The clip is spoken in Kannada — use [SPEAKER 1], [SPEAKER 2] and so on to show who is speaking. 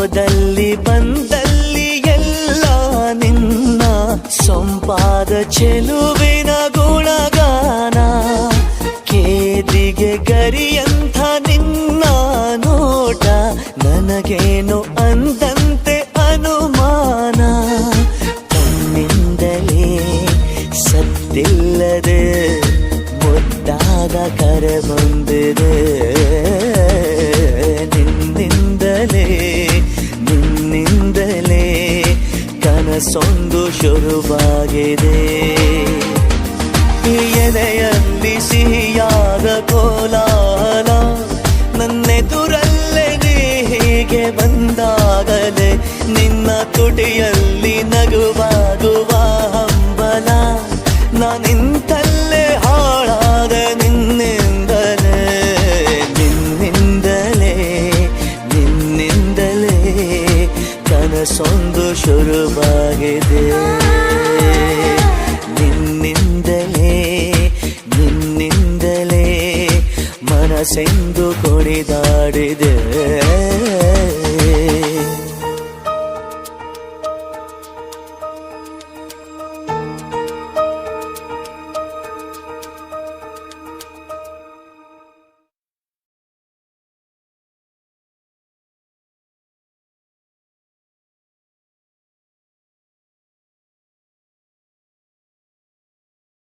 [SPEAKER 1] ಹೋದಲ್ಲಿ ಬಂದಲ್ಲಿ ಎಲ್ಲ ನಿನ್ನ ಸೊಂಪಾದ ಚೆಲುವಿನ ಗುಣಗಾನ. ಕೇದಿಗೆ ಗರಿಯಂಥ ನಿನ್ನ ನೋಟ ನನಗೇನು ಅಂದಂತೆ ಅನುಮಾನ. ಕಣ್ಣಿಂದಲೇ ಸತ್ತಿಲ್ಲದೆ ಮುದ್ದಾದ ಕರೆ ಬಂದಿದೆ. ನಿನ್ನಿಂದಲೇ ಕನಸೊಂದು ಶುರುವಾಗಿದೆ. ಎದೆಯಲ್ಲಿ ಸಿಹಿಯಾದ ಕೋಲಾಹಲ ನನ್ನೆದುರಲ್ಲೇ ನೀ ಹೀಗೆ ಬಂದಾಗಲೇ ನಿನ್ನ ತುಟಿಯಲ್ಲಿ ನಗುವಾಗುವ ಹಂಬಲ. ನಾನಿಂತಲ್ಲೇ ಹಾಳಾದ ನಿನ್ನಿಂದಲೇ ಕನಸೊಂದು ಶುರುವಾಗಿದೆ. ನಿನ್ನಿಂದಲೇ ಮನಸ್ಸೆಂದು ಕುಣಿದಾಡಿದೆ.